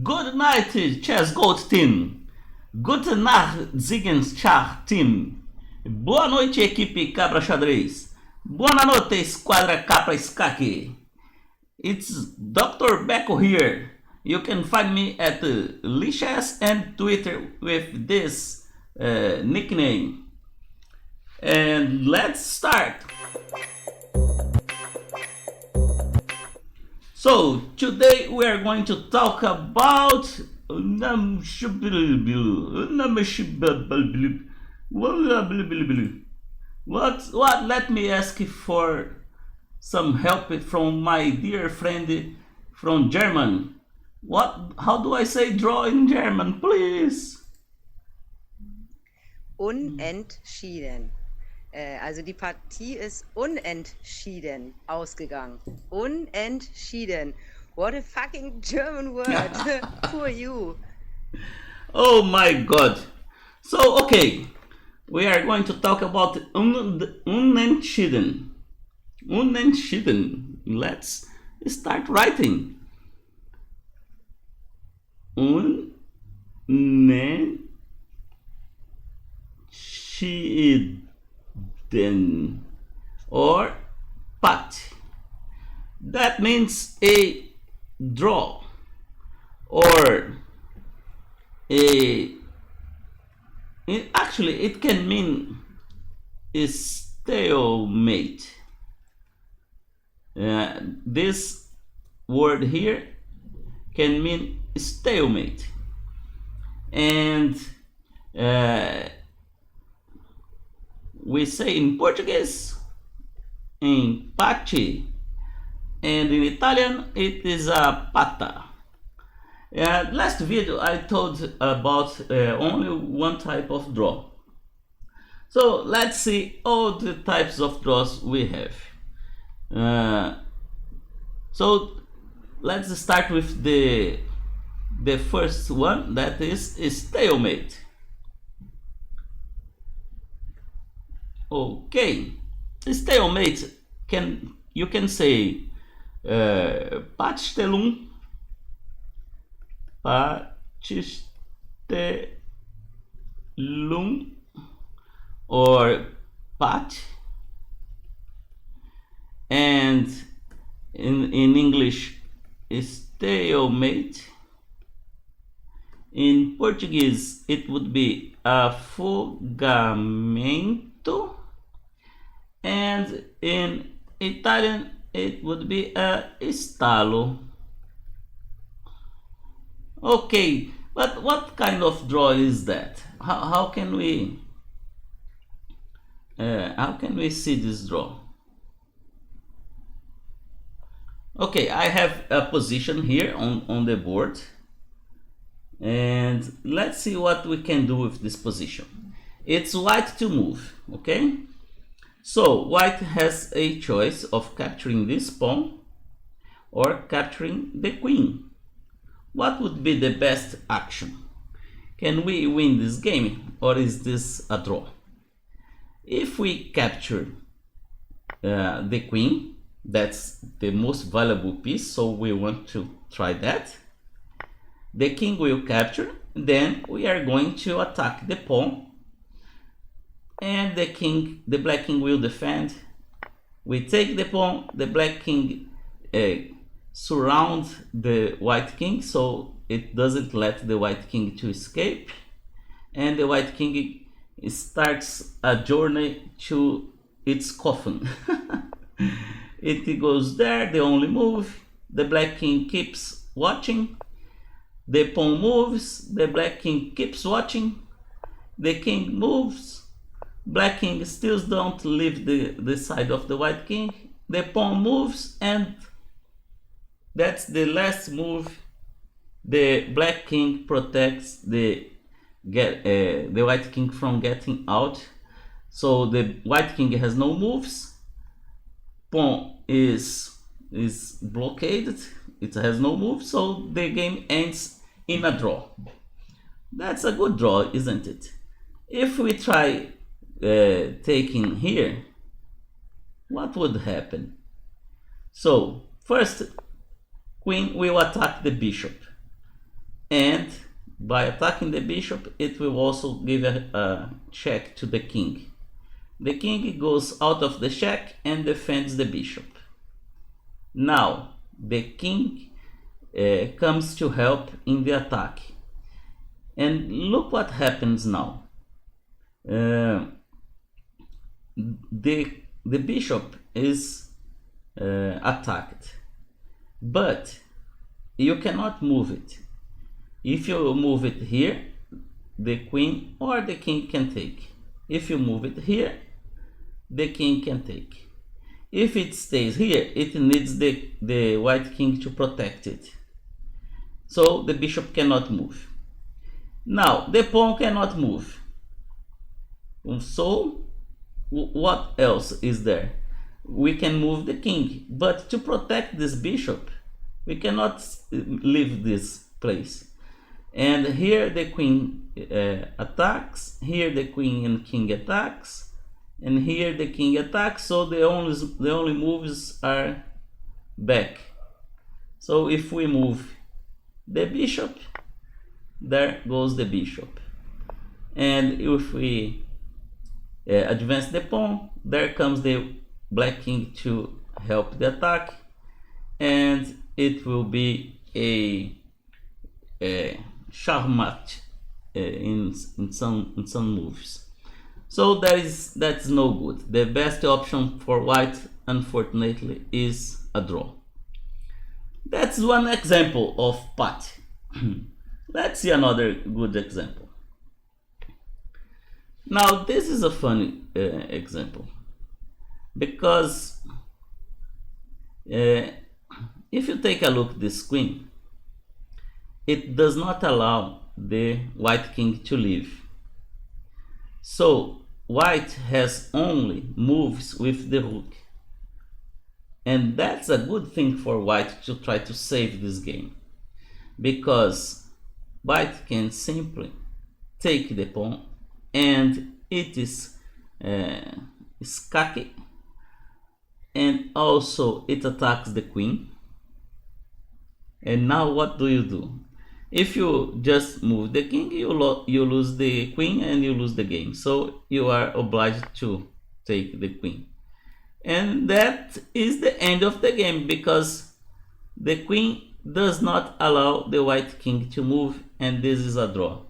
Good night, chess goat team. Gute Nacht, Ziegens Schach team. Boa noite, equipe Cabra Xadrez. Boa noite, Squadra Capra Scacchi. It's Dr. Becco here. You can find me at Lichess and Twitter with this nickname. And let's start. So today we are going to talk about what let me ask for some help from my dear friend from German. How do I say draw in German, please? Unentschieden. Also die Partie ist unentschieden ausgegangen. Unentschieden. What a fucking German word. Poor you. Oh my god. So, okay. We are going to talk about Unentschieden. Unentschieden. Let's start writing. Unentschieden. Or Patt. That means a draw or actually it can mean a stalemate. This word here can mean stalemate, and we say in Portuguese empate, and in Italian it is a patta. Last video I told about only one type of draw. So let's see all the types of draws we have. So let's start with the first one, that is stalemate. Okay, stalemate you can say Pattstellung, or Patt, and in English stalemate. In Portuguese it would be afogamento, and in Italian it would be a stallo. Okay, but what kind of draw is that? How can we see this draw? Okay, I have a position here on the board, and let's see what we can do with this position. It's white to move, okay? So white has a choice of capturing this pawn or capturing the queen. What would be the best action? Can we win this game, or is this a draw? If we capture the queen, that's the most valuable piece, so we want to try that. The king will capture, then we are going to attack the pawn, and the black king will defend. We take the pawn, the black king surround the white king so it doesn't let the white king to escape, and the white king starts a journey to its coffin. It goes there, the only move. The black king keeps watching. The pawn moves, the black king keeps watching. The king moves, black king still don't leave the side of the white king. The pawn moves, and that's the last move. The black king protects the white king from getting out. So the white king has no moves. Pawn is blockaded. It has no move, so the game ends in a draw. That's a good draw, isn't it? If we try taking here, what would happen? So first, queen will attack the bishop. and by attacking the bishop, it will also give a check to the king. The king goes out of the check and defends the bishop. Now, the king comes to help in the attack. And look what happens now. The bishop is attacked, but you cannot move it. If you move it here, the queen or the king can take. If you move it here, the king can take. If it stays here, it needs the white king to protect it. So the bishop cannot move. Now the pawn cannot move. So what else is there? We can move the king, but to protect this bishop, we cannot leave this place. And here the queen attacks, here the queen and king attacks, and here the king attacks, so the only moves are back. So if we move the bishop, there goes the bishop. And if we advance the pawn, there comes the black king to help the attack, and it will be a schachmat in some moves. So that's no good. The best option for white, unfortunately, is a draw. That's one example of Patt. Let's see another good example. Now this is a funny example, because if you take a look at this queen, it does not allow the white king to leave. So white has only moves with the rook, and that's a good thing for white to try to save this game, because white can simply take the pawn, and it is schacke, and also it attacks the queen. And now what do? If you just move the king, you lose the queen and you lose the game. So you are obliged to take the queen. And that is the end of the game, because the queen does not allow the white king to move, and this is a draw.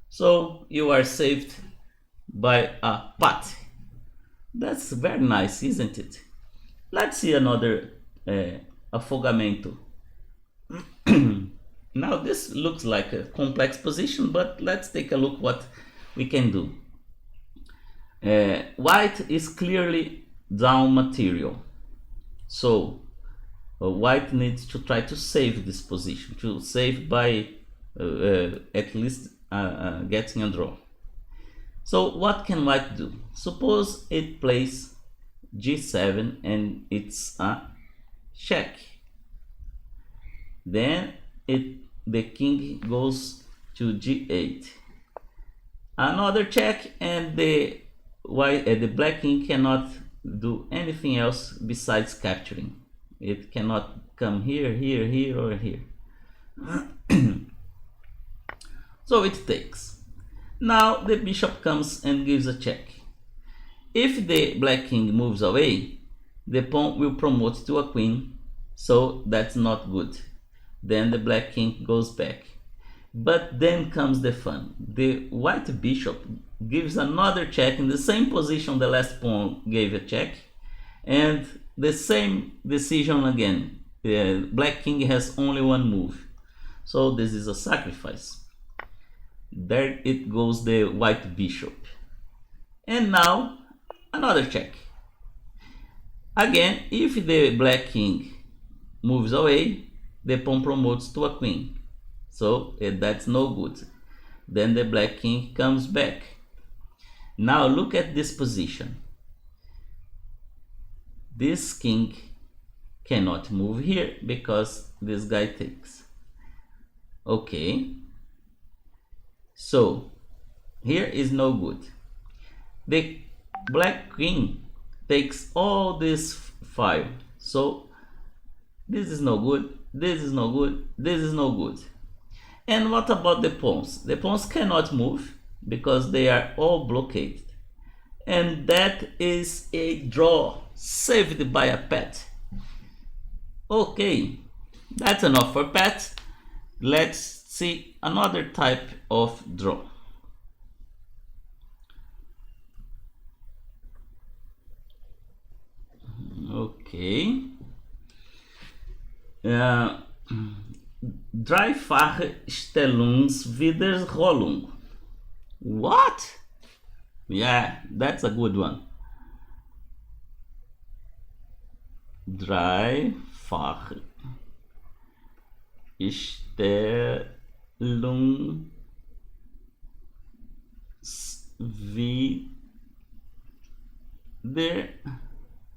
So you are saved by a Patt. That's very nice, isn't it? Let's see another afogamento. Now this looks like a complex position, but let's take a look what we can do. White is clearly down material, so white needs to try to save this position, to save by at least getting a draw. So what can white do? Suppose it plays g7 and it's a check. Then the king goes to g8. Another check, and the black king cannot do anything else besides capturing. It cannot come here, here, here, or here. So it takes. Now the bishop comes and gives a check. If the black king moves away, the pawn will promote to a queen, so that's not good. Then the black king goes back. But then comes the fun. The white bishop gives another check in the same position the last pawn gave a check, and the same decision again. The black king has only one move, so this is a sacrifice. There it goes, the white bishop. And now another check. Again, if the black king moves away, the pawn promotes to a queen, so that's no good. Then the black king comes back. Now look at this position. This king cannot move here because this guy takes. Okay, so here is no good. The black king takes all this file, so this is no good, this is no good, this is no good. And what about the pawns? The pawns cannot move because they are all blockaded. And that is a draw, saved by a Patt. Okay, that's enough for Patt. Let's see another type of draw. Okay. Dreifache Stellungswiederholung. What? Yeah, that's a good one. Dreifache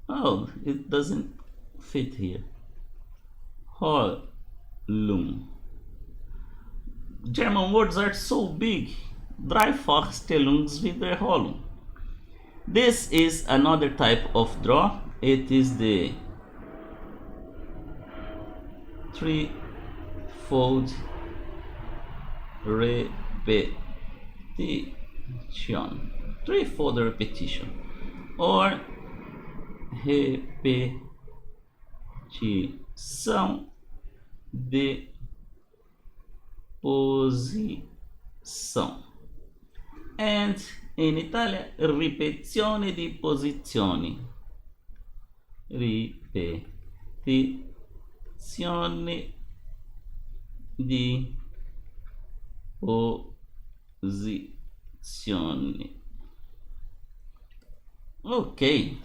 Oh, it doesn't fit here. Holung. German words are so big. Dreifache Stellungswiederholung. This is another type of draw. It is the threefold repetition. Threefold repetition or repetição de posição. And in Italian, ripetizione di posizioni. Ripetizione di posizioni. Okay,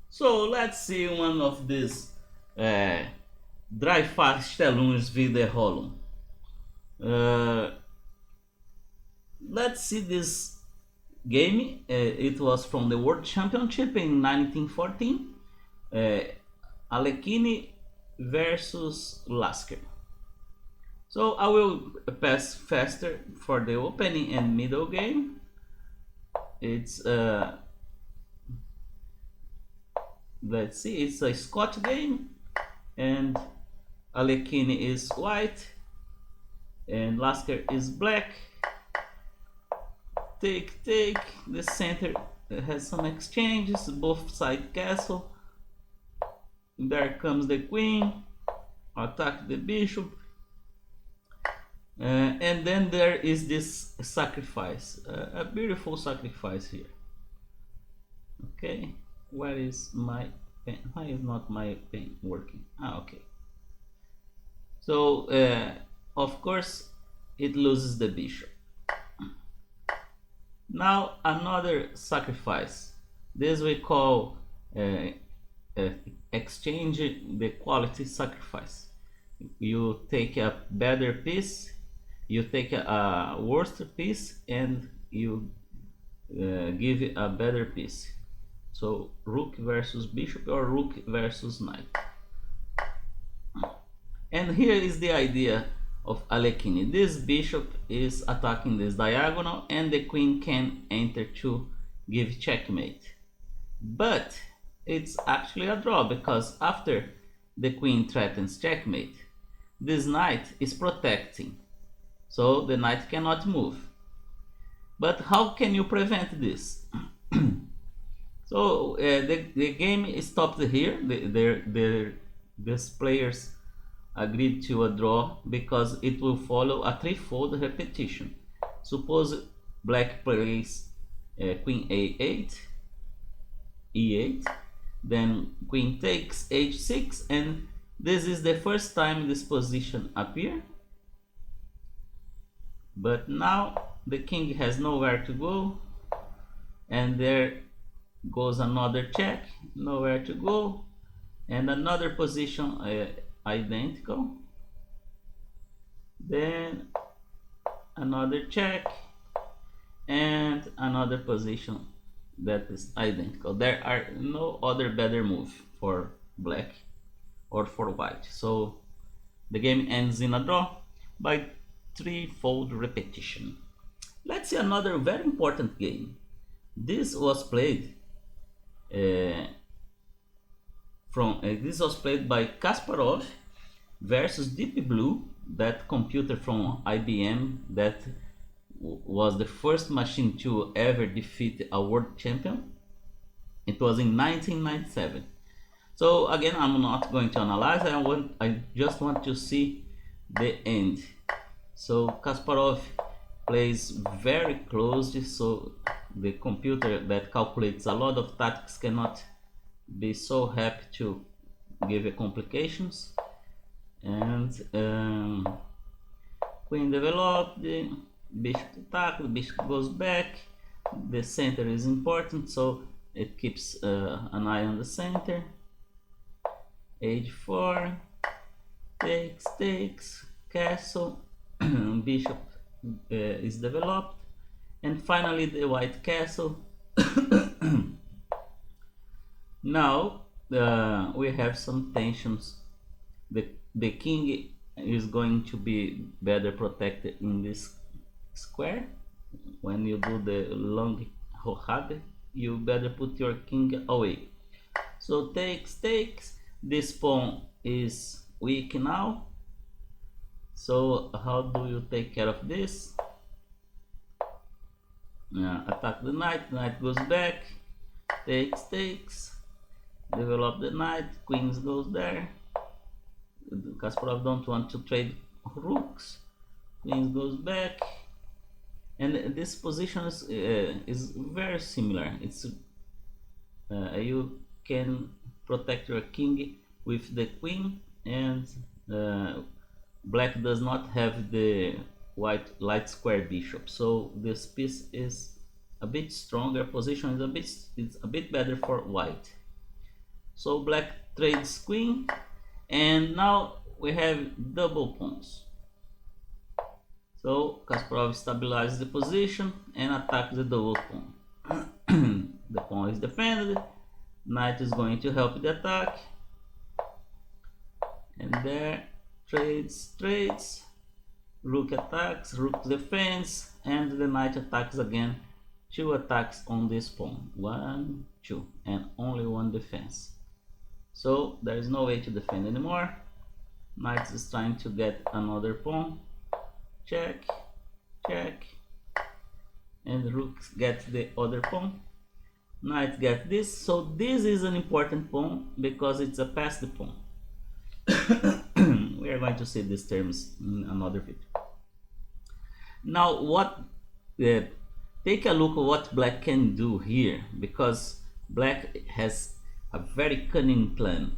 so let's see one of these dreifache Stellungswiederholung. Let's see this game. It was from the World Championship in 1914. Alekhine versus Lasker. So I will pass faster for the opening and middle game. It's let's see, it's a Scotch game, and Alekhine is white and Lasker is black. Take, the center has some exchanges, both side castle. There comes the queen, attack the bishop, and then there is this sacrifice, a beautiful sacrifice here. Okay, where is my pen? Why is not my pen working? Okay. So of course it loses the bishop. Now another sacrifice. This we call exchange the quality sacrifice. You take a better piece, you take a worse piece, and you give it a better piece. So rook versus bishop or rook versus knight. And here is the idea of Alekhine. This bishop is attacking this diagonal and the queen can enter to give checkmate. But it's actually a draw because after the queen threatens checkmate, this knight is protecting. So the knight cannot move. But how can you prevent this? So the game is stopped here. These players agreed to a draw because it will follow a threefold repetition. Suppose black plays queen a8, e8, then queen takes h6, and this is the first time this position appears. But now the king has nowhere to go, and there goes another check, nowhere to go, and another position identical, then another check, and another position that is identical. There are no other better move for black or for white, so the game ends in a draw by threefold repetition. Let's see another very important game. This was played by Kasparov versus Deep Blue that computer from IBM that was the first machine to ever defeat a world champion. It was in 1997. So again, I'm not going to analyze. I just want to see the end. So Kasparov plays very closely, so the computer that calculates a lot of tactics cannot be so happy to give you complications. And queen developed, the bishop attack, the bishop goes back, the center is important, so it keeps an eye on the center. H4, takes, castle, bishop is developed, and finally the white castle. Now we have some tensions. The king is going to be better protected in this square. When you do the long rochade, you better put your king away. So takes, this pawn is weak now. So how do you take care of this? Attack the knight goes back, takes, develop the knight, queens goes there. Kasparov don't want to trade rooks, queens goes back, and this position is very similar. It's you can protect your king with the queen, and black does not have the white light square bishop, so this piece is a bit stronger. Position is a bit better for white. So black trades queen, and now we have double pawns. So Kasparov stabilizes the position and attacks the double pawn. The pawn is defended, knight is going to help the attack, and there trades, rook attacks, rook defends, and the knight attacks again. 2 attacks on this pawn, 1, 2, and only 1 defense. So there is no way to defend anymore. Knight is trying to get another pawn, check, and the rook gets the other pawn. Knight gets this, so this is an important pawn because it's a passed pawn. We are going to see these terms in another video. Now take a look at what black can do here, because black has a very cunning plan.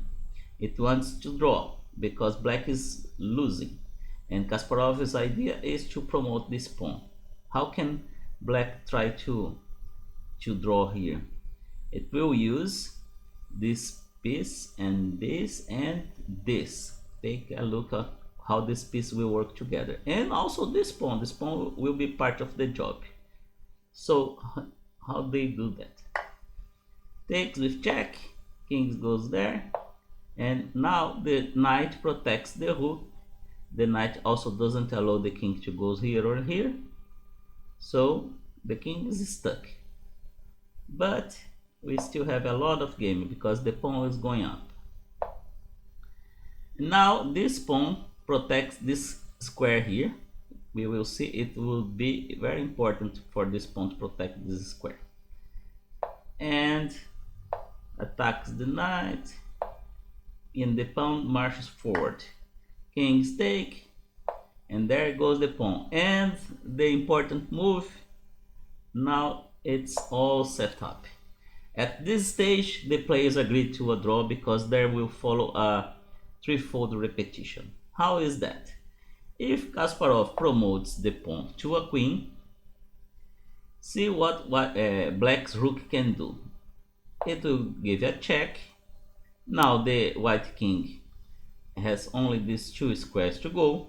It wants to draw because black is losing, and Kasparov's idea is to promote this pawn. How can black try to draw here? It will use this piece and this and this. Take a look at how this piece will work together, and also this pawn will be part of the job. So how they do that? Takes with check, king goes there, and now the knight protects the rook. The knight also doesn't allow the king to go here or here, so the king is stuck. But we still have a lot of game because the pawn is going up. Now this pawn protects this square here. We will see it will be very important for this pawn to protect this square, and attacks the knight, and the pawn marches forward. King's take, and there goes the pawn, and the important move. Now it's all set up. At this stage the players agreed to a draw because there will follow a threefold repetition. How is that? If Kasparov promotes the pawn to a queen, see what black's rook can do. It will give a check. Now the white king has only these 2 squares to go.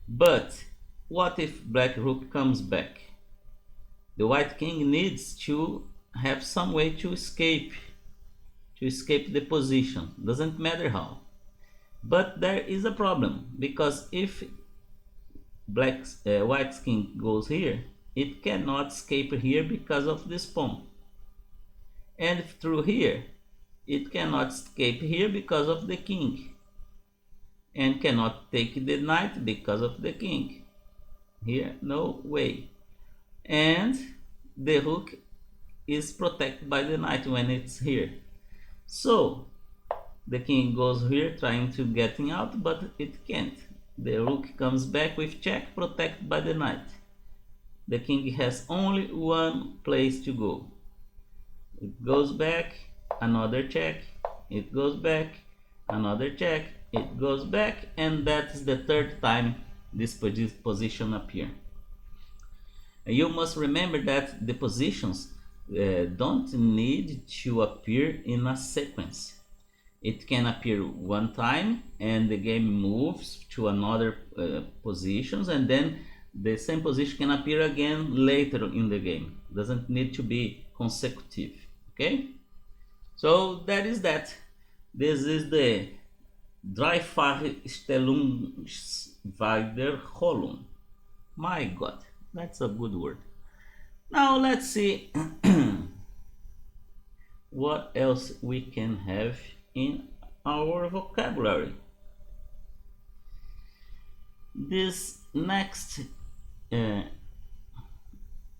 But what if black rook comes back? The white king needs to have some way to escape the position. Doesn't matter how. But there is a problem, because if white's king goes here, it cannot escape here because of this pawn, and through here it cannot escape here because of the king, and cannot take the knight because of the king. Here, no way. And the rook is protected by the knight when it's here. So the king goes here trying to getting out, but it can't. The rook comes back with check, protected by the knight. The king has only one place to go. It goes back, another check, it goes back, another check, it goes back, and that is the third time this position appears. You must remember that the positions don't need to appear in a sequence. It can appear one time and the game moves to another positions, and then the same position can appear again later in the game. Doesn't need to be consecutive. Okay, so that is that. This is the dreifache Stellungswiederholung. My God, that's a good word. Now let's see what else we can have in our vocabulary. This next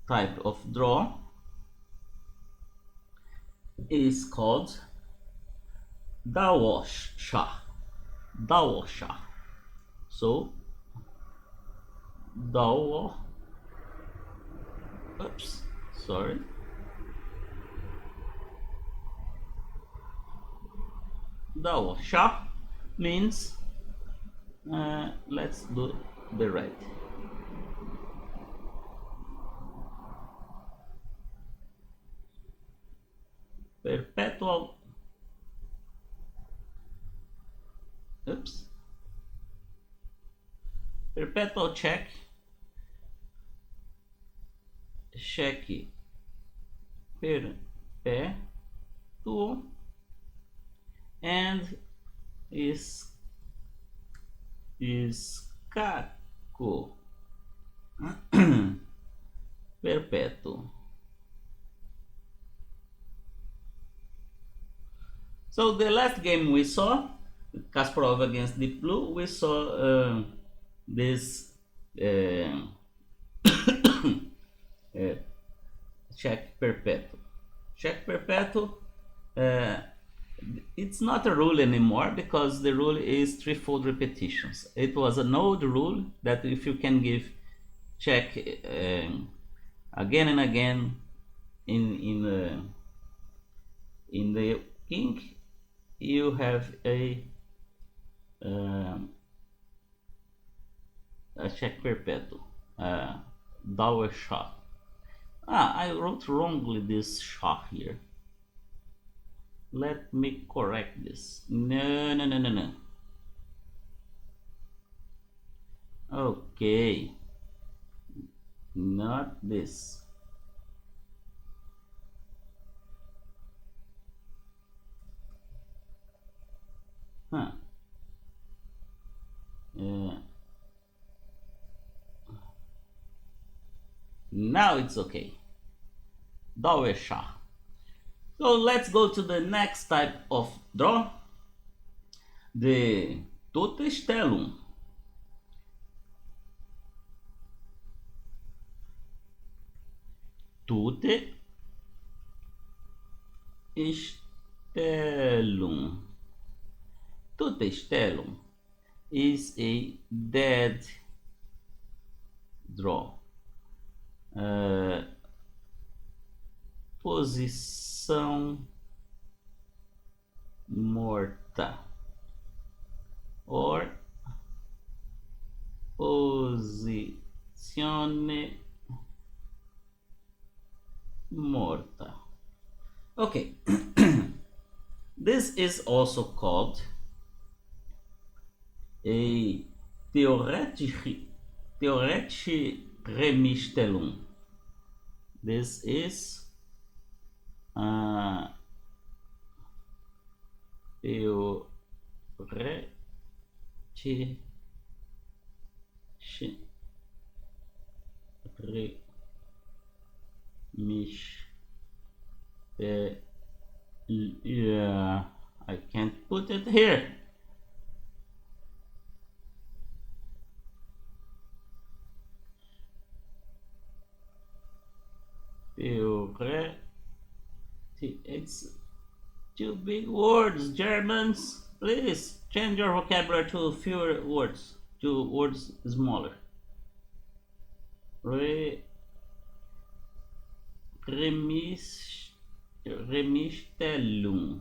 type of draw is called Dauer. So Dauer, oops, sorry. Dauer means let's do the right. Perpetual, oops, perpetual check, scheque, perpetuo, and Scacco, perpetuo. So the last game we saw, Kasparov against Deep Blue, we saw this check perpetual. Check perpetual. It's not a rule anymore because the rule is threefold repetitions. It was an old rule that if you can give check again and again in the king, you have a check perpetual, Dauer schach. I wrote wrongly this schach here. Let me correct this. No. Okay, not this. Now it's okay. Dauer schach. So let's go to the next type of draw, the tote Stellung. Tote Stellung. Tote Stellung is a dead draw. Posição Morta or Posizione Morta. Okay, this is also called a theoretische Remisstellung. This is theoretische I can't put it here. It's two big words, Germans. Please change your vocabulary to fewer words, to words smaller. Remisstellung.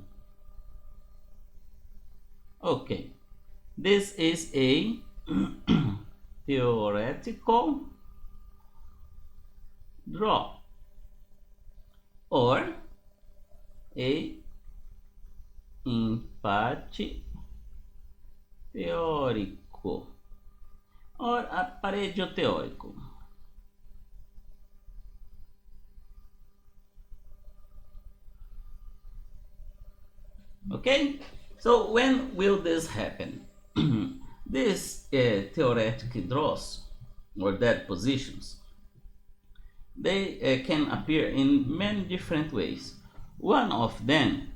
Okay, this is a theoretical draw or a empate teórico or aparelho teórico. Okay, so when will this happen? These theoretical draws or dead positions, they can appear in many different ways. One of them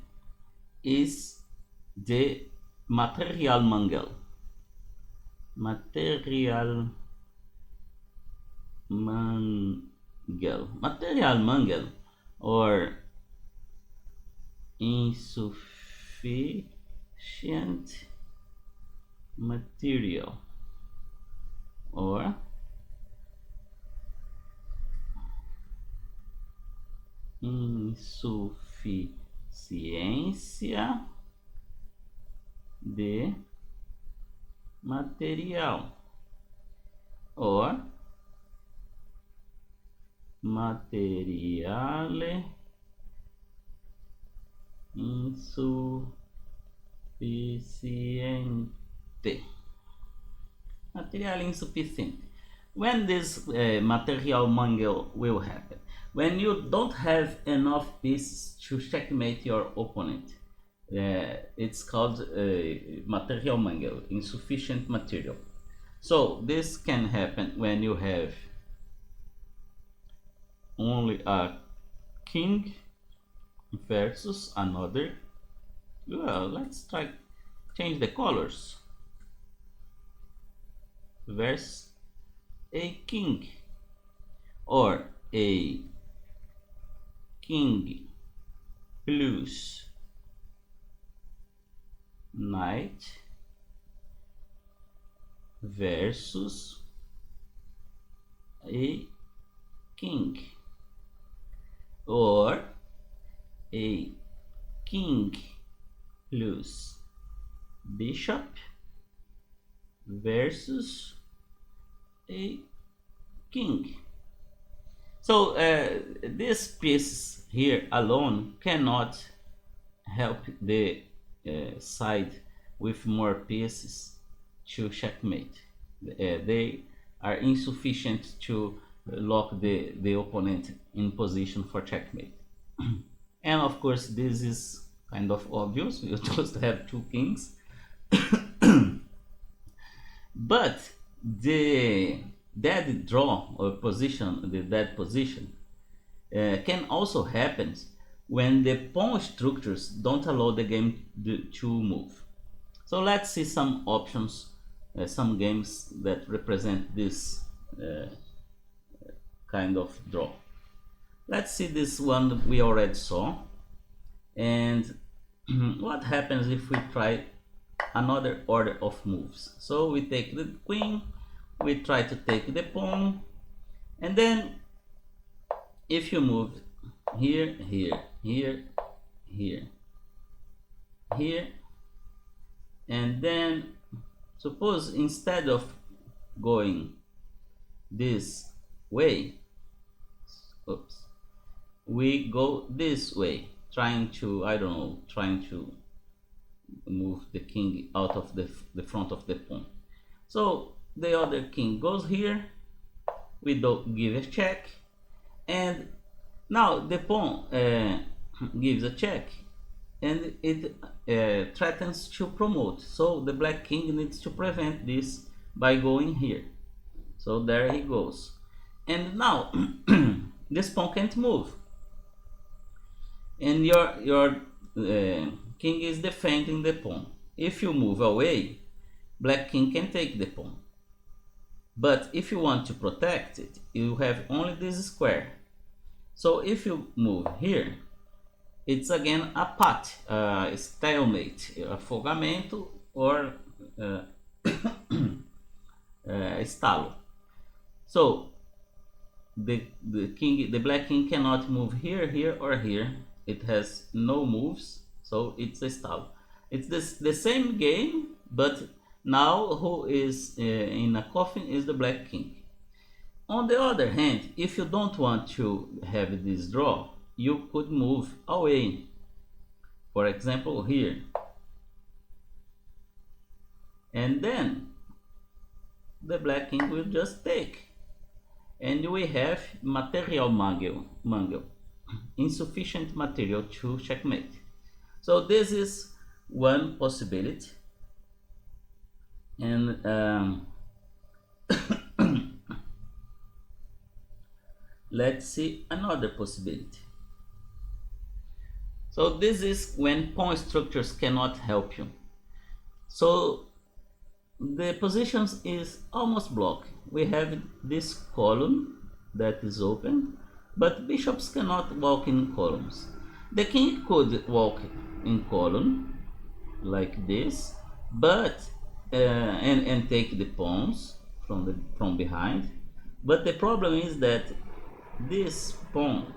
is the Materialmangel. Materialmangel or insufficient material or insuficiência de material or materiale insuficiente. Material insufficient. When this Materialmangel will happen? When you don't have enough pieces to checkmate your opponent. It's called Materialmangel, insufficient material. So this can happen when you have only a king versus another. Well, let's try change the colors. Versus a king or a king plus knight versus a king or a king plus bishop versus a king. So these pieces here alone cannot help the side with more pieces to checkmate. They are insufficient to lock the opponent in position for checkmate. And of course this is kind of obvious, you just have two kings. But the dead draw or position, the dead position, can also happen when the pawn structures don't allow the game to move. So let's see some options, some games that represent this kind of draw. Let's see this one we already saw. And what happens if we try another order of moves? So we take the queen, we try to take the pawn, and then if you move here, here, here, here, here, and then suppose instead of going this way, oops, we go this way, trying to, I don't know, trying to move the king out of the front of the pawn. So the other king goes here, we don't give a check, and now the pawn gives a check, and it threatens to promote. So the black king needs to prevent this by going here. So there he goes, and now this pawn can't move, and your king is defending the pawn. If you move away, black king can take the pawn. But if you want to protect it, you have only this square. So if you move here, it's again a patt, stalemate, afogamento, or stallo. So the black king cannot move here, here, or here. It has no moves, so it's a stallo. It's the same game, but now who is in a coffin is the black king. On the other hand, if you don't want to have this draw, you could move away. For example, here. And then the black king will just take. And we have material mangle, insufficient material to checkmate. So this is one possibility. And let's see another possibility. So this is when pawn structures cannot help you. So the positions is almost blocked. We have this column that is open, but bishops cannot walk in columns. The king could walk in column like this, but and take the pawns from behind. But the problem is that this pawn,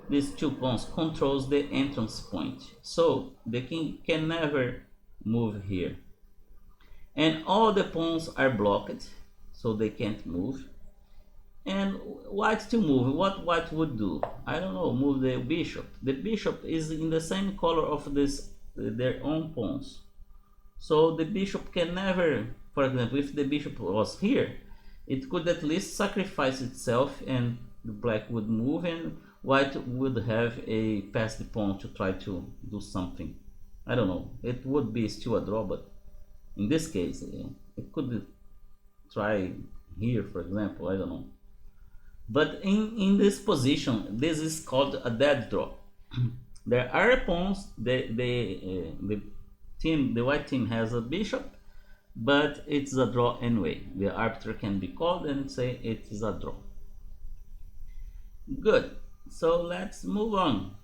these two pawns, controls the entrance point, so the king can never move here. And all the pawns are blocked, so they can't move. And white to move, what white would do? I don't know, move the bishop. The bishop is in the same color of their own pawns. So the bishop can never, for example, if the bishop was here, it could at least sacrifice itself and the black would move and white would have a pass the pawn to try to do something. I don't know, it would be still a draw, but in this case, it could try here, for example, I don't know. But in this position, this is called a dead draw. There are pawns, the white team has a bishop, but it's a draw anyway. The arbiter can be called and say it is a draw. Good, so let's move on.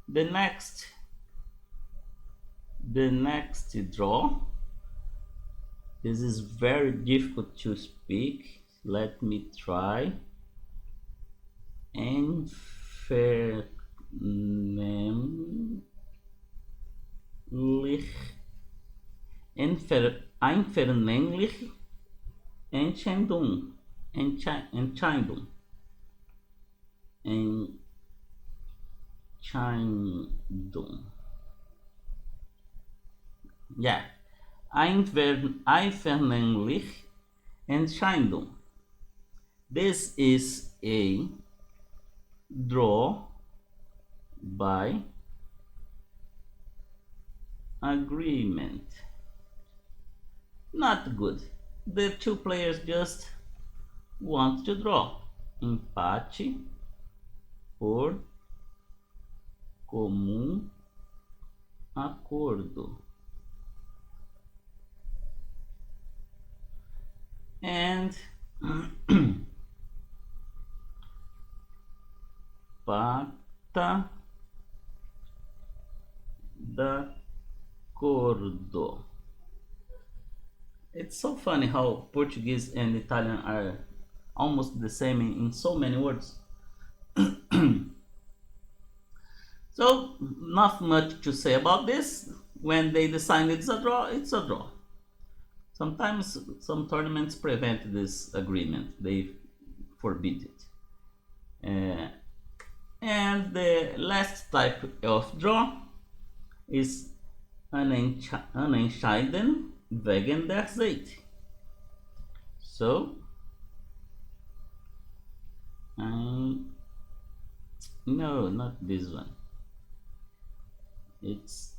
The next draw, this is very difficult to speak. Let me try. Einvernehmlich, Entscheidung, Entscheidung. Yeah, einvernehmlich Entscheidung. This is a draw by agreement. Not good. The two players just want to draw. Empate por comum acordo. And patta d'accordo. It's so funny how Portuguese and Italian are almost the same in so many words. So not much to say about this. When they decide it's a draw, it's a draw. Sometimes some tournaments prevent this agreement, they forbid it. And the last type of draw is Unentschieden wegen der Zeit. So, no, not this one. It's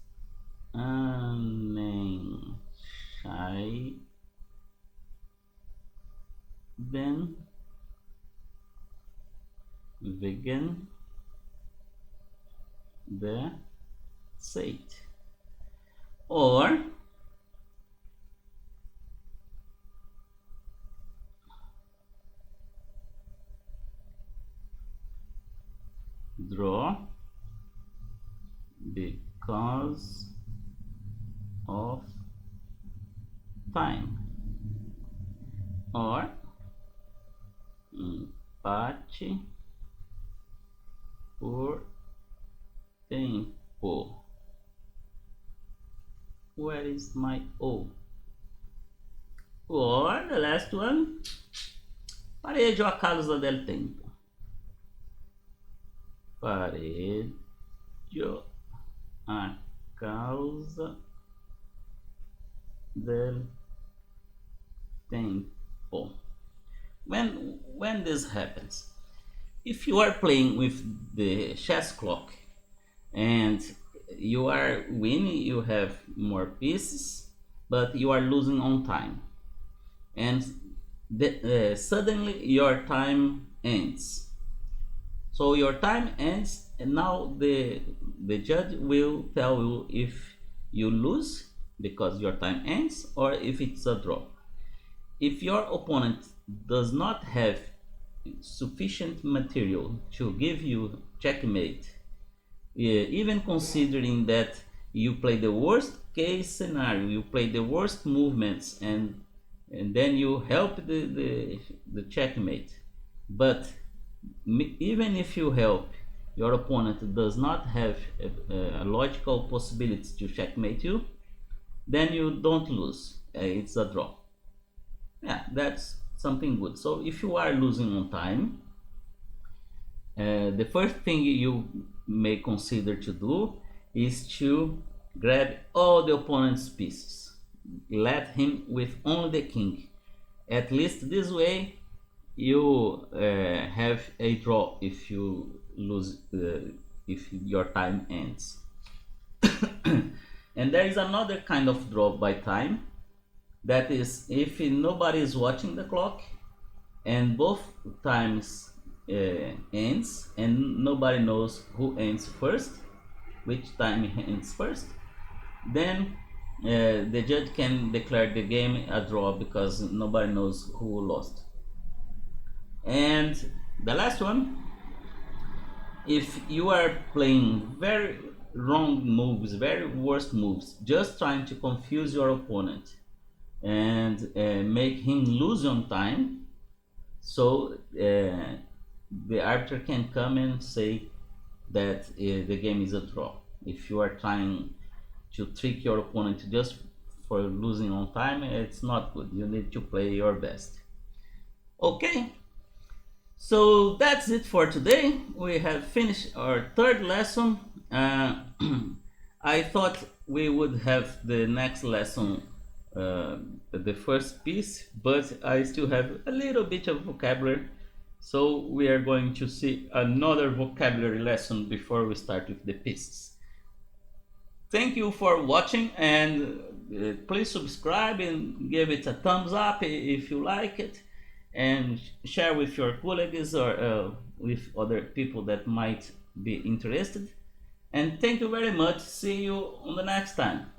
Unentschieden wegen der Zeit. Or draw because of time, or empate por tempo. Where is my O? Or the last one, pareggio a causa del tempo. Pareggio a causa del tempo. When this happens, if you are playing with the chess clock and you are winning, you have more pieces, but you are losing on time, and suddenly your time ends. So your time ends, and now the judge will tell you if you lose because your time ends, or if it's a draw. If your opponent does not have sufficient material to give you checkmate, even considering that you play the worst case scenario, you play the worst movements, and then you help the checkmate, but even if you help, your opponent does not have a logical possibility to checkmate you, then you don't lose. It's a draw. Yeah, that's something good. So if you are losing on time, the first thing you may consider to do is to grab all the opponent's pieces. Let him with only the king. At least this way you have a draw if you lose, if your time ends. And there is another kind of draw by time, that is if nobody is watching the clock and both times ends and nobody knows who ends first, which time ends first, then the judge can declare the game a draw because nobody knows who lost. And the last one, if you are playing very wrong moves, very worst moves, just trying to confuse your opponent and make him lose on time, so the arbiter can come and say that the game is a draw. If you are trying to trick your opponent just for losing on time, it's not good. You need to play your best. Okay, so that's it for today. We have finished our third lesson. I thought we would have the next lesson the first piece, but I still have a little bit of vocabulary, so we are going to see another vocabulary lesson before we start with the pieces. Thank you for watching, and please subscribe and give it a thumbs up if you like it, and share with your colleagues or with other people that might be interested. And thank you very much. See you on the next time.